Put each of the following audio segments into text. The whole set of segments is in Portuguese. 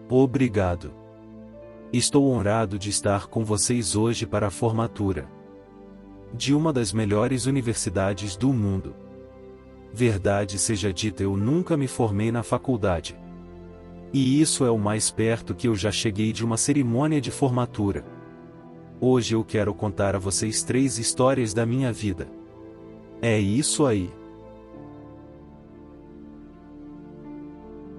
Obrigado. Estou honrado de estar com vocês hoje para a formatura de uma das melhores universidades do mundo. Verdade seja dita, eu nunca me formei na faculdade. E isso é o mais perto que eu já cheguei de uma cerimônia de formatura. Hoje eu quero contar a vocês 3 histórias da minha vida. É isso aí.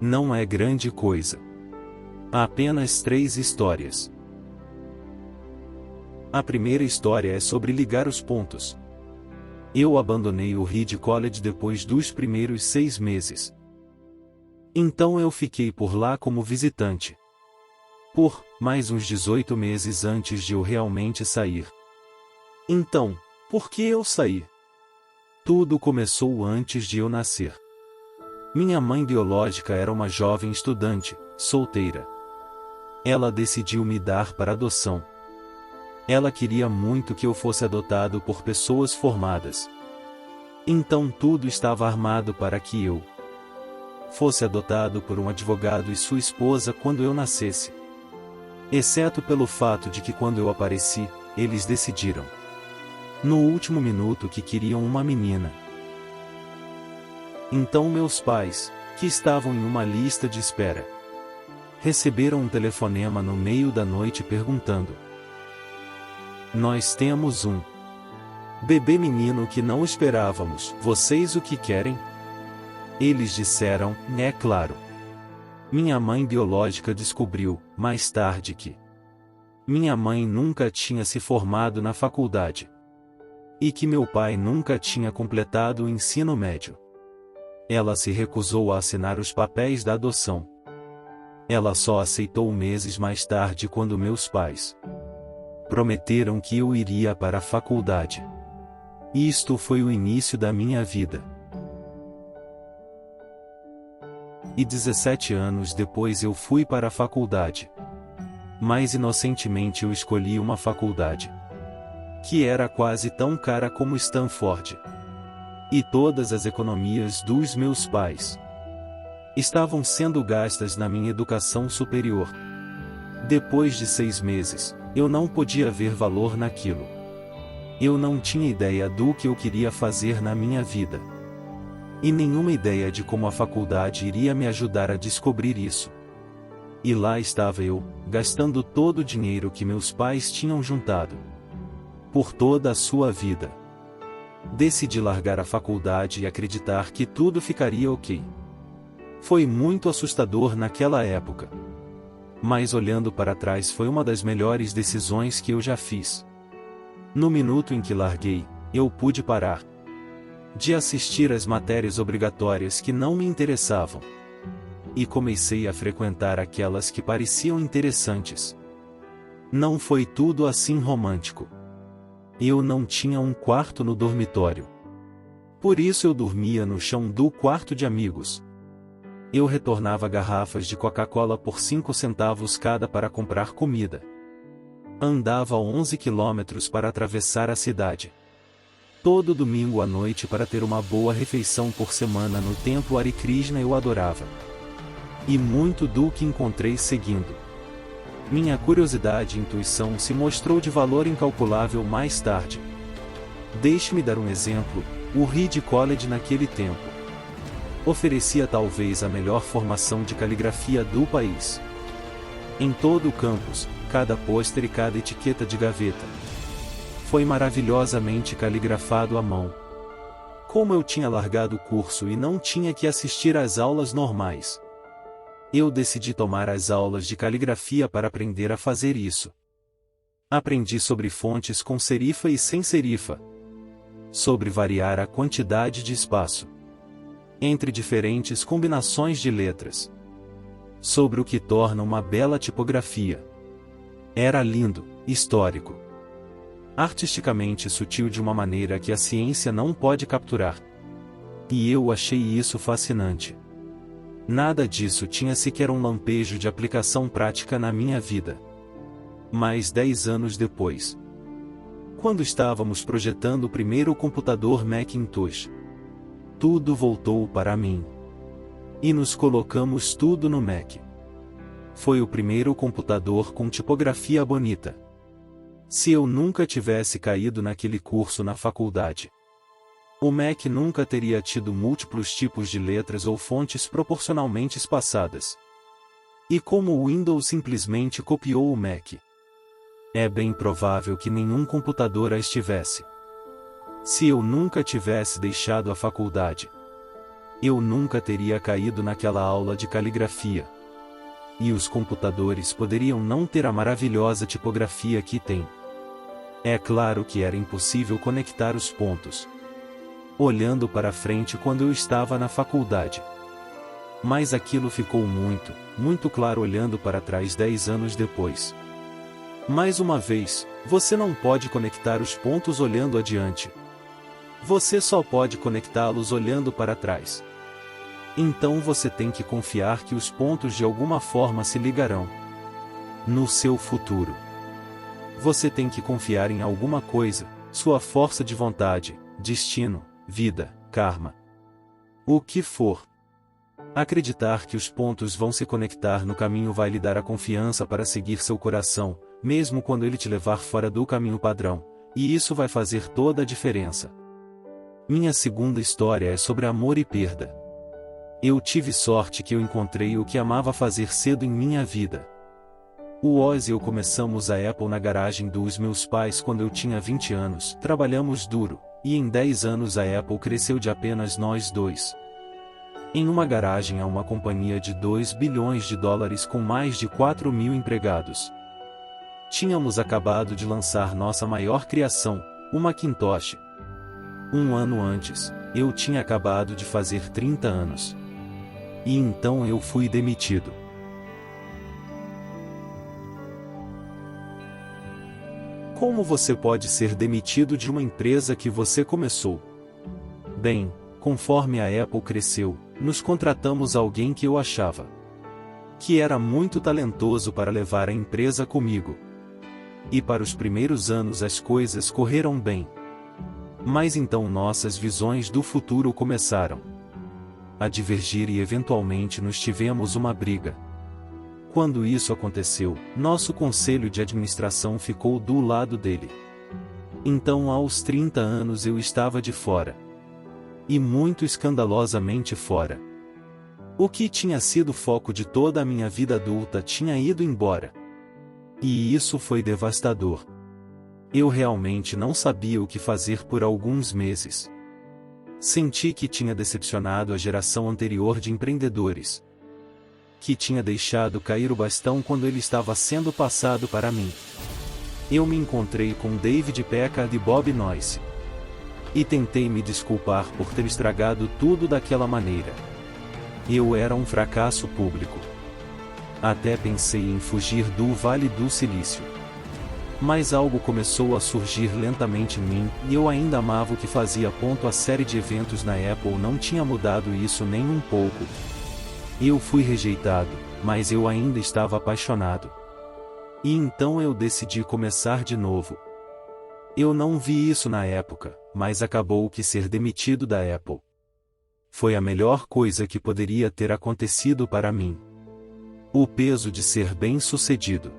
Não é grande coisa. Apenas 3 histórias. A primeira história é sobre ligar os pontos. Eu abandonei o Reed College depois dos primeiros 6 meses. Então eu fiquei por lá como visitante. Por mais uns 18 meses antes de eu realmente sair. Então, por que eu saí? Tudo começou antes de eu nascer. Minha mãe biológica era uma jovem estudante, solteira. Ela decidiu me dar para adoção. Ela queria muito que eu fosse adotado por pessoas formadas. Então tudo estava armado para que eu fosse adotado por um advogado e sua esposa quando eu nascesse. Exceto pelo fato de que quando eu apareci, eles decidiram, no último minuto, que queriam uma menina. Então meus pais, que estavam em uma lista de espera, receberam um telefonema no meio da noite perguntando: "Nós temos um bebê menino que não esperávamos, vocês o que querem?" Eles disseram: "É claro." Minha mãe biológica descobriu, mais tarde, que minha mãe nunca tinha se formado na faculdade. E que meu pai nunca tinha completado o ensino médio. Ela se recusou a assinar os papéis da adoção. Ela só aceitou meses mais tarde, quando meus pais prometeram que eu iria para a faculdade. Isto foi o início da minha vida. E 17 anos depois eu fui para a faculdade. Mais inocentemente eu escolhi uma faculdade que era quase tão cara como Stanford. E todas as economias dos meus pais estavam sendo gastas na minha educação superior. Depois de 6 meses, eu não podia ver valor naquilo. Eu não tinha ideia do que eu queria fazer na minha vida. E nenhuma ideia de como a faculdade iria me ajudar a descobrir isso. E lá estava eu, gastando todo o dinheiro que meus pais tinham juntado por toda a sua vida. Decidi largar a faculdade e acreditar que tudo ficaria ok. Foi muito assustador naquela época. Mas olhando para trás, foi uma das melhores decisões que eu já fiz. No minuto em que larguei, eu pude parar de assistir às matérias obrigatórias que não me interessavam. E comecei a frequentar aquelas que pareciam interessantes. Não foi tudo assim romântico. Eu não tinha um quarto no dormitório. Por isso eu dormia no chão do quarto de amigos. Eu retornava garrafas de Coca-Cola por 5 centavos cada para comprar comida. Andava 11 quilômetros para atravessar a cidade todo domingo à noite para ter uma boa refeição por semana no templo Hare Krishna. Eu adorava. E muito do que encontrei seguindo minha curiosidade e intuição se mostrou de valor incalculável mais tarde. Deixe-me dar um exemplo: o Reed College naquele tempo oferecia talvez a melhor formação de caligrafia do país. Em todo o campus, cada pôster e cada etiqueta de gaveta foi maravilhosamente caligrafado à mão. Como eu tinha largado o curso e não tinha que assistir às aulas normais, eu decidi tomar as aulas de caligrafia para aprender a fazer isso. Aprendi sobre fontes com serifa e sem serifa, sobre variar a quantidade de espaço entre diferentes combinações de letras, sobre o que torna uma bela tipografia. Era lindo, histórico, artisticamente sutil de uma maneira que a ciência não pode capturar. E eu achei isso fascinante. Nada disso tinha sequer um lampejo de aplicação prática na minha vida. Mas 10 anos depois, quando estávamos projetando o primeiro computador Macintosh, tudo voltou para mim. E nos colocamos tudo no Mac. Foi o primeiro computador com tipografia bonita. Se eu nunca tivesse caído naquele curso na faculdade, o Mac nunca teria tido múltiplos tipos de letras ou fontes proporcionalmente espaçadas. E como o Windows simplesmente copiou o Mac, é bem provável que nenhum computador as tivesse. Se eu nunca tivesse deixado a faculdade, eu nunca teria caído naquela aula de caligrafia. E os computadores poderiam não ter a maravilhosa tipografia que têm. É claro que era impossível conectar os pontos olhando para frente quando eu estava na faculdade. Mas aquilo ficou muito, muito claro olhando para trás 10 anos depois. Mais uma vez, você não pode conectar os pontos olhando adiante. Você só pode conectá-los olhando para trás. Então você tem que confiar que os pontos de alguma forma se ligarão no seu futuro. Você tem que confiar em alguma coisa, sua força de vontade, destino, vida, karma. O que for. Acreditar que os pontos vão se conectar no caminho vai lhe dar a confiança para seguir seu coração, mesmo quando ele te levar fora do caminho padrão, e isso vai fazer toda a diferença. Minha segunda história é sobre amor e perda. Eu tive sorte que eu encontrei o que amava fazer cedo em minha vida. O Oz e eu começamos a Apple na garagem dos meus pais quando eu tinha 20 anos, trabalhamos duro, e em 10 anos a Apple cresceu de apenas nós dois. Em uma garagem a uma companhia de 2 bilhões de dólares com mais de 4 mil empregados. Tínhamos acabado de lançar nossa maior criação, o Macintosh. Um ano antes, eu tinha acabado de fazer 30 anos. E então eu fui demitido. Como você pode ser demitido de uma empresa que você começou? Bem, conforme a Apple cresceu, nos contratamos alguém que eu achava que era muito talentoso para levar a empresa comigo. E para os primeiros anos as coisas correram bem. Mas então nossas visões do futuro começaram a divergir e eventualmente nos tivemos uma briga. Quando isso aconteceu, nosso conselho de administração ficou do lado dele. Então aos 30 anos eu estava de fora. E muito escandalosamente fora. O que tinha sido foco de toda a minha vida adulta tinha ido embora. E isso foi devastador. Eu realmente não sabia o que fazer por alguns meses. Senti que tinha decepcionado a geração anterior de empreendedores, que tinha deixado cair o bastão quando ele estava sendo passado para mim. Eu me encontrei com David Packard e Bob Noyce. E tentei me desculpar por ter estragado tudo daquela maneira. Eu era um fracasso público. Até pensei em fugir do Vale do Silício. Mas algo começou a surgir lentamente em mim, e eu ainda amava o que fazia. A série de eventos na Apple não tinha mudado isso nem um pouco. Eu fui rejeitado, mas eu ainda estava apaixonado. E então eu decidi começar de novo. Eu não vi isso na época, mas acabou que ser demitido da Apple foi a melhor coisa que poderia ter acontecido para mim. O peso de ser bem-sucedido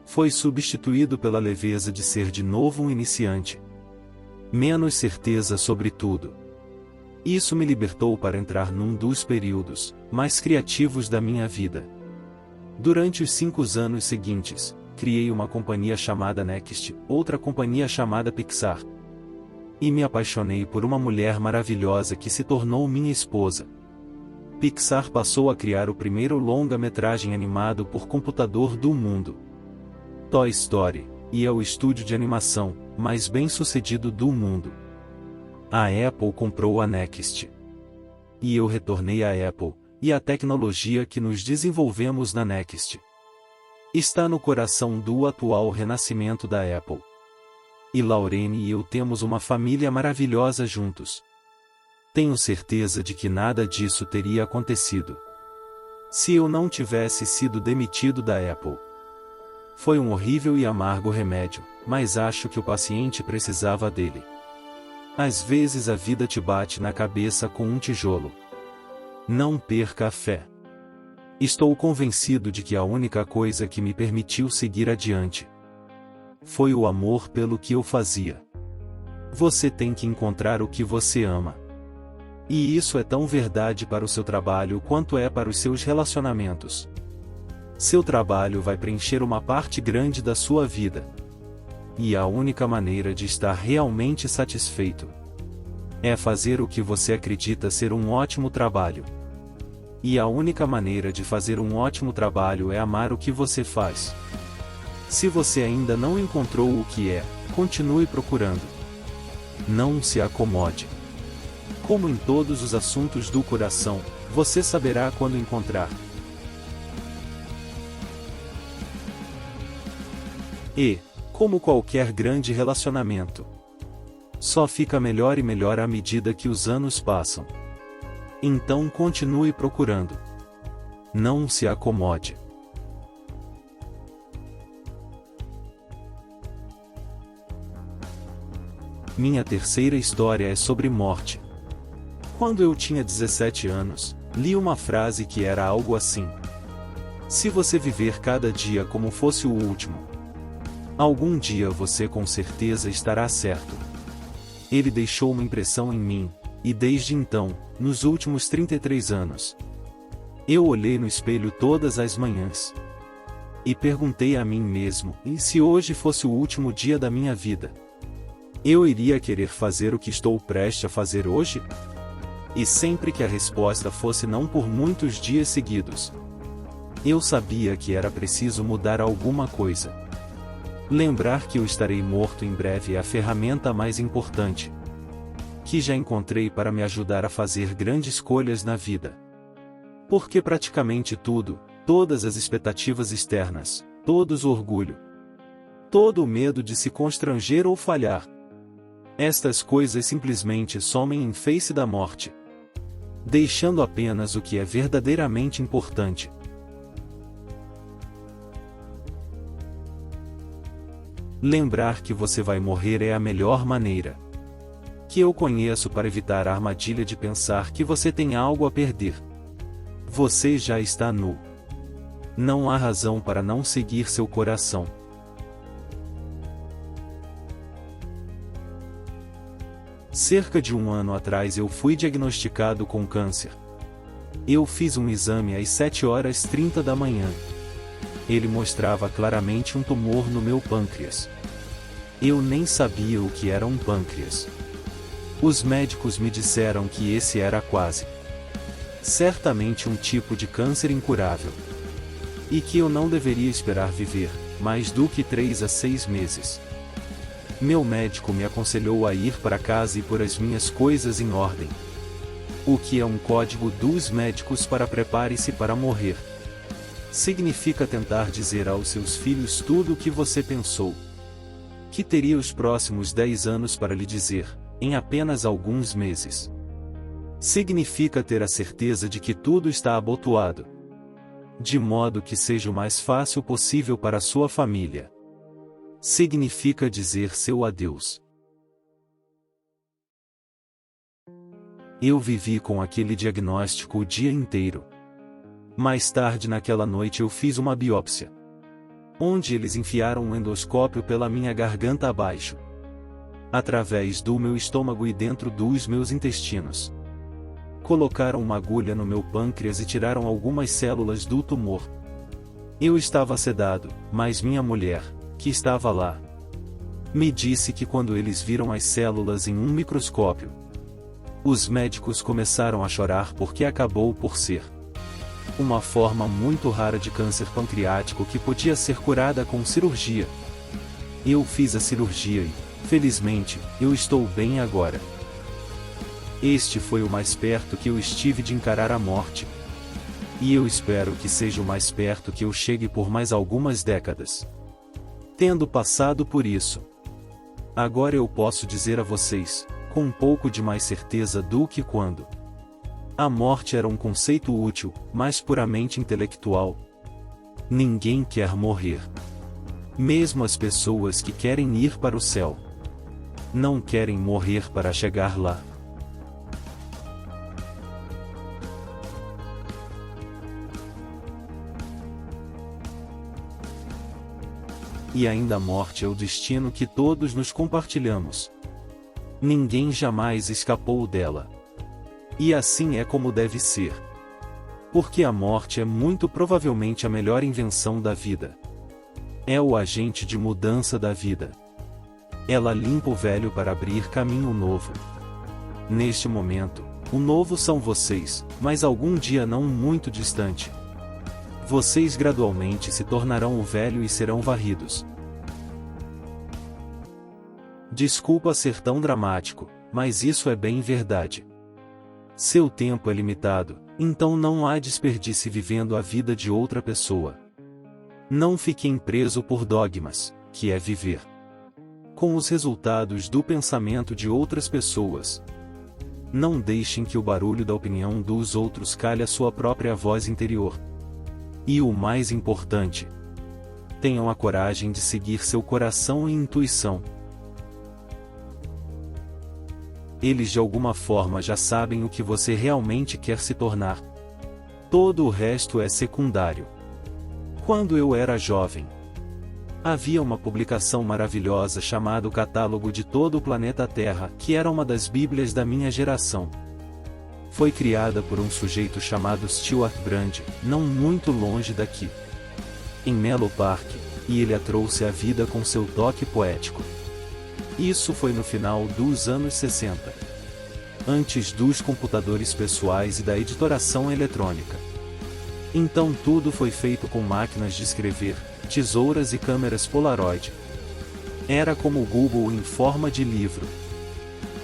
foi substituído pela leveza de ser de novo um iniciante. Menos certeza sobre tudo. Isso me libertou para entrar num dos períodos mais criativos da minha vida. Durante os 5 anos seguintes, criei uma companhia chamada Next, outra companhia chamada Pixar. E me apaixonei por uma mulher maravilhosa que se tornou minha esposa. Pixar passou a criar o primeiro longa-metragem animado por computador do mundo, Toy Story, e é o estúdio de animação mais bem-sucedido do mundo. A Apple comprou a Next. E eu retornei à Apple, e a tecnologia que nos desenvolvemos na Next está no coração do atual renascimento da Apple. E Laurene e eu temos uma família maravilhosa juntos. Tenho certeza de que nada disso teria acontecido se eu não tivesse sido demitido da Apple. Foi um horrível e amargo remédio, mas acho que o paciente precisava dele. Às vezes a vida te bate na cabeça com um tijolo. Não perca a fé. Estou convencido de que a única coisa que me permitiu seguir adiante foi o amor pelo que eu fazia. Você tem que encontrar o que você ama. E isso é tão verdade para o seu trabalho quanto é para os seus relacionamentos. Seu trabalho vai preencher uma parte grande da sua vida. E a única maneira de estar realmente satisfeito é fazer o que você acredita ser um ótimo trabalho. E a única maneira de fazer um ótimo trabalho é amar o que você faz. Se você ainda não encontrou o que é, continue procurando. Não se acomode. Como em todos os assuntos do coração, você saberá quando encontrar. E, como qualquer grande relacionamento, só fica melhor e melhor à medida que os anos passam. Então continue procurando. Não se acomode. Minha terceira história é sobre morte. Quando eu tinha 17 anos, li uma frase que era algo assim: se você viver cada dia como fosse o último, algum dia você com certeza estará certo. Ele deixou uma impressão em mim, e desde então, nos últimos 33 anos, eu olhei no espelho todas as manhãs e perguntei a mim mesmo: e se hoje fosse o último dia da minha vida? Eu iria querer fazer o que estou prestes a fazer hoje? E sempre que a resposta fosse não por muitos dias seguidos, eu sabia que era preciso mudar alguma coisa. Lembrar que eu estarei morto em breve é a ferramenta mais importante que já encontrei para me ajudar a fazer grandes escolhas na vida. Porque praticamente tudo, todas as expectativas externas, todo o orgulho, todo o medo de se constranger ou falhar, estas coisas simplesmente somem em face da morte, deixando apenas o que é verdadeiramente importante. Lembrar que você vai morrer é a melhor maneira que eu conheço para evitar a armadilha de pensar que você tem algo a perder. Você já está nu. Não há razão para não seguir seu coração. Cerca de um ano atrás eu fui diagnosticado com câncer. Eu fiz um exame às 7h30 da manhã. Ele mostrava claramente um tumor no meu pâncreas. Eu nem sabia o que era um pâncreas. Os médicos me disseram que esse era quase certamente um tipo de câncer incurável. E que eu não deveria esperar viver mais do que 3 a 6 meses. Meu médico me aconselhou a ir para casa e pôr as minhas coisas em ordem. O que é um código dos médicos para prepare-se para morrer. Significa tentar dizer aos seus filhos tudo o que você pensou que teria os próximos 10 anos para lhe dizer, em apenas alguns meses. Significa ter a certeza de que tudo está abotoado, de modo que seja o mais fácil possível para a sua família. Significa dizer seu adeus. Eu vivi com aquele diagnóstico o dia inteiro. Mais tarde naquela noite eu fiz uma biópsia, onde eles enfiaram um endoscópio pela minha garganta abaixo, através do meu estômago e dentro dos meus intestinos. Colocaram uma agulha no meu pâncreas e tiraram algumas células do tumor. Eu estava sedado, mas minha mulher, que estava lá, me disse que quando eles viram as células em um microscópio, os médicos começaram a chorar porque acabou por ser uma forma muito rara de câncer pancreático que podia ser curada com cirurgia. Eu fiz a cirurgia e, felizmente, eu estou bem agora. Este foi o mais perto que eu estive de encarar a morte. E eu espero que seja o mais perto que eu chegue por mais algumas décadas. Tendo passado por isso, agora eu posso dizer a vocês, com um pouco de mais certeza do que quando a morte era um conceito útil, mas puramente intelectual. Ninguém quer morrer. Mesmo as pessoas que querem ir para o céu não querem morrer para chegar lá. E ainda a morte é o destino que todos nos compartilhamos. Ninguém jamais escapou dela. E assim é como deve ser. Porque a morte é muito provavelmente a melhor invenção da vida. É o agente de mudança da vida. Ela limpa o velho para abrir caminho novo. Neste momento, o novo são vocês, mas algum dia não muito distante. Vocês gradualmente se tornarão o velho e serão varridos. Desculpa ser tão dramático, mas isso é bem verdade. Seu tempo é limitado, então não há desperdício vivendo a vida de outra pessoa. Não fiquem preso por dogmas, que é viver com os resultados do pensamento de outras pessoas. Não deixem que o barulho da opinião dos outros calhe a sua própria voz interior. E o mais importante, tenham a coragem de seguir seu coração e intuição. Eles de alguma forma já sabem o que você realmente quer se tornar. Todo o resto é secundário. Quando eu era jovem, havia uma publicação maravilhosa chamada O Catálogo de Todo o Planeta Terra, que era uma das bíblias da minha geração. Foi criada por um sujeito chamado Stewart Brand, não muito longe daqui, em Menlo Park, e ele a trouxe à vida com seu toque poético. Isso foi no final dos anos 60. Antes dos computadores pessoais e da editoração eletrônica. Então tudo foi feito com máquinas de escrever, tesouras e câmeras Polaroid. Era como o Google em forma de livro.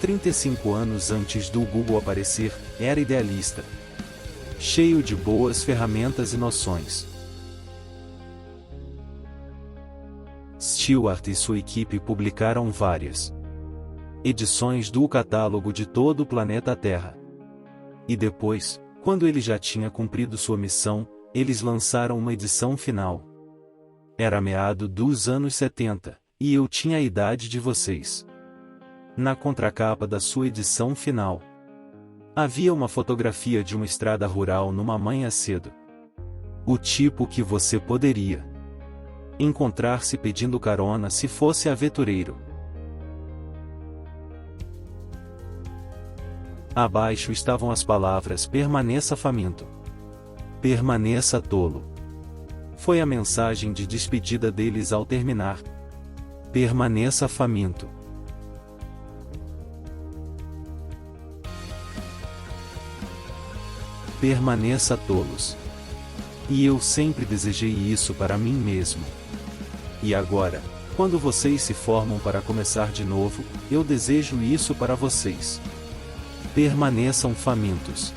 35 anos antes do Google aparecer, era idealista. Cheio de boas ferramentas e noções. Stewart e sua equipe publicaram várias edições do catálogo de todo o planeta Terra. E depois, quando ele já tinha cumprido sua missão, eles lançaram uma edição final. Era meado dos anos 70, e eu tinha a idade de vocês. Na contracapa da sua edição final, havia uma fotografia de uma estrada rural numa manhã cedo. O tipo que você poderia encontrar-se pedindo carona se fosse aventureiro. Abaixo estavam as palavras: permaneça faminto. Permaneça tolo. Foi a mensagem de despedida deles ao terminar. Permaneça faminto. Permaneça tolos. E eu sempre desejei isso para mim mesmo. E agora, quando vocês se formam para começar de novo, eu desejo isso para vocês. Permaneçam famintos.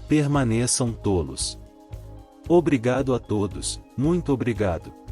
Permaneçam tolos. Obrigado a todos, muito obrigado.